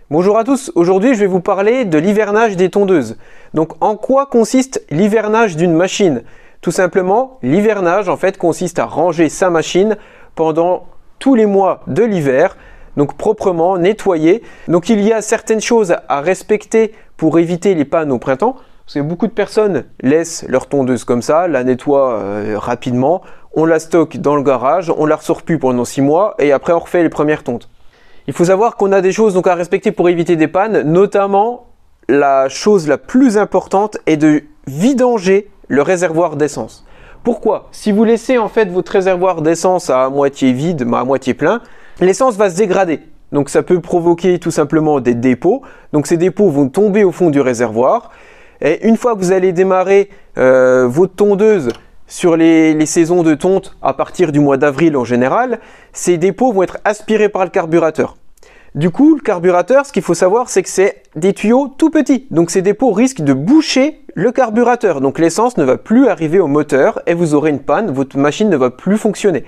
Bonjour à tous, aujourd'hui je vais vous parler de l'hivernage des tondeuses. Donc en quoi consiste l'hivernage d'une machine? Tout simplement, l'hivernage en fait consiste à ranger sa machine pendant tous les mois de l'hiver, donc proprement, nettoyer. Donc il y a certaines choses à respecter pour éviter les pannes au printemps, parce que beaucoup de personnes laissent leur tondeuse comme ça, la nettoient rapidement, on la stocke dans le garage, on la ressort plus pendant 6 mois et après on refait les premières tontes. Il faut savoir qu'on a des choses donc à respecter pour éviter des pannes, notamment la chose la plus importante est de vidanger le réservoir d'essence. Pourquoi? Si vous laissez en fait votre réservoir d'essence à moitié vide, mais à moitié plein, l'essence va se dégrader. Donc ça peut provoquer tout simplement des dépôts. Donc ces dépôts vont tomber au fond du réservoir. Et une fois que vous allez démarrer votre tondeuse sur les saisons de tonte à partir du mois d'avril en général, ces dépôts vont être aspirés par le carburateur. Du coup, le carburateur, ce qu'il faut savoir, c'est que c'est des tuyaux tout petits. Donc ces dépôts risquent de boucher le carburateur. Donc l'essence ne va plus arriver au moteur et vous aurez une panne, votre machine ne va plus fonctionner.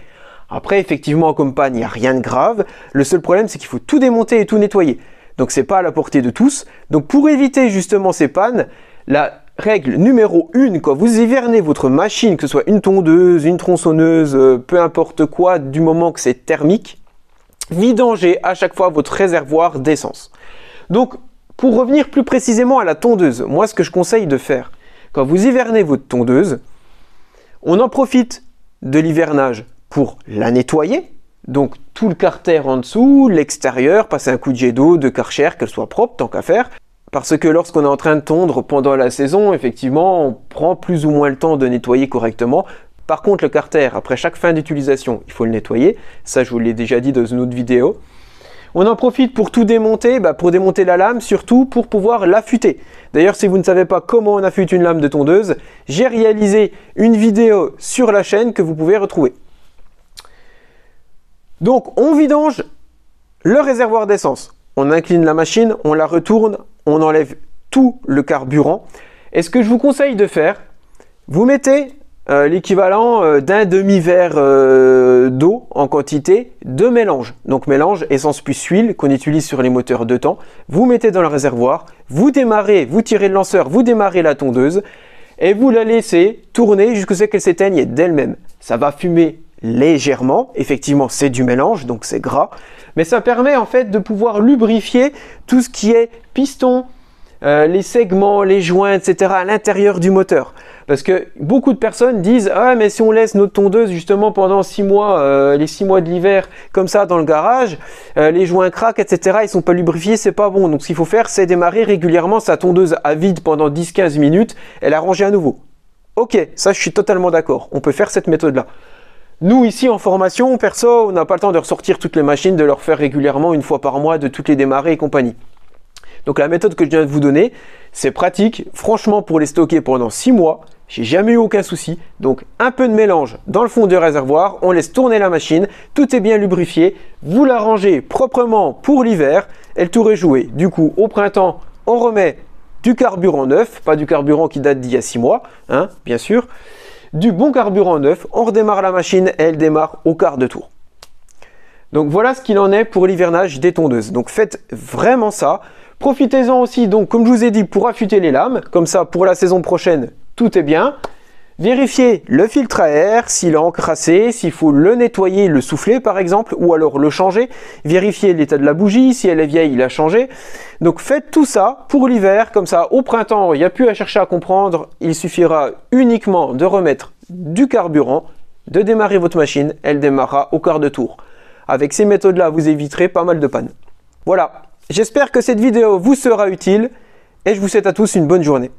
Après, effectivement, comme panne, il n'y a rien de grave. Le seul problème, c'est qu'il faut tout démonter et tout nettoyer. Donc c'est pas à la portée de tous. Donc pour éviter justement ces pannes, la règle numéro 1, quand vous hivernez votre machine, que ce soit une tondeuse, une tronçonneuse, peu importe quoi, du moment que c'est thermique, vidangez à chaque fois votre réservoir d'essence. Donc, pour revenir plus précisément à la tondeuse, moi ce que je conseille de faire, quand vous hivernez votre tondeuse, on en profite de l'hivernage pour la nettoyer, donc tout le carter en dessous, l'extérieur, passer un coup de jet d'eau, de Karcher, qu'elle soit propre, tant qu'à faire. Parce que lorsqu'on est en train de tondre pendant la saison, effectivement, on prend plus ou moins le temps de nettoyer correctement. Par contre, le carter, après chaque fin d'utilisation, il faut le nettoyer. Ça, je vous l'ai déjà dit dans une autre vidéo. On en profite pour tout démonter, pour démonter la lame, surtout pour pouvoir l'affûter. D'ailleurs, si vous ne savez pas comment on affûte une lame de tondeuse, j'ai réalisé une vidéo sur la chaîne que vous pouvez retrouver. Donc, on vidange le réservoir d'essence. On incline la machine, on la retourne, on enlève tout le carburant. Et ce que je vous conseille de faire, vous mettez l'équivalent d'un demi-verre d'eau en quantité de mélange. Donc mélange essence plus huile qu'on utilise sur les moteurs 2 temps. Vous mettez dans le réservoir, vous démarrez, vous tirez le lanceur, vous démarrez la tondeuse et vous la laissez tourner jusqu'à ce qu'elle s'éteigne d'elle-même. Ça va fumer légèrement, effectivement c'est du mélange donc c'est gras, mais ça permet en fait de pouvoir lubrifier tout ce qui est piston, les segments, les joints, etc. à l'intérieur du moteur. Parce que beaucoup de personnes disent « Ah mais si on laisse notre tondeuse justement pendant 6 mois, les 6 mois de l'hiver comme ça dans le garage, les joints craquent, etc. Ils sont pas lubrifiés, c'est pas bon. » Donc ce qu'il faut faire, c'est démarrer régulièrement sa tondeuse à vide pendant 10-15 minutes et la ranger à nouveau. Ok, ça je suis totalement d'accord, on peut faire cette méthode-là. Nous ici en formation, perso, on n'a pas le temps de ressortir toutes les machines, de leur faire régulièrement une fois par mois, de toutes les démarrer et compagnie. Donc la méthode que je viens de vous donner, c'est pratique. Franchement, pour les stocker pendant 6 mois, j'ai jamais eu aucun souci. Donc un peu de mélange dans le fond du réservoir, on laisse tourner la machine, tout est bien lubrifié, vous la rangez proprement pour l'hiver et le tour est joué. Du coup, au printemps, on remet du carburant neuf, pas du carburant qui date d'il y a 6 mois, hein, bien sûr. Du bon carburant neuf, on redémarre la machine et elle démarre au quart de tour. Donc voilà ce qu'il en est pour l'hivernage des tondeuses. Donc faites vraiment ça. Profitez-en aussi, donc comme je vous ai dit, pour affûter les lames. Comme ça, pour la saison prochaine, tout est bien. Vérifiez le filtre à air, s'il est encrassé, s'il faut le nettoyer, le souffler par exemple, ou alors le changer. Vérifiez l'état de la bougie, si elle est vieille, la changer. Donc faites tout ça pour l'hiver, comme ça au printemps, il n'y a plus à chercher à comprendre. Il suffira uniquement de remettre du carburant, de démarrer votre machine, elle démarrera au quart de tour. Avec ces méthodes-là, vous éviterez pas mal de pannes. Voilà, j'espère que cette vidéo vous sera utile et je vous souhaite à tous une bonne journée.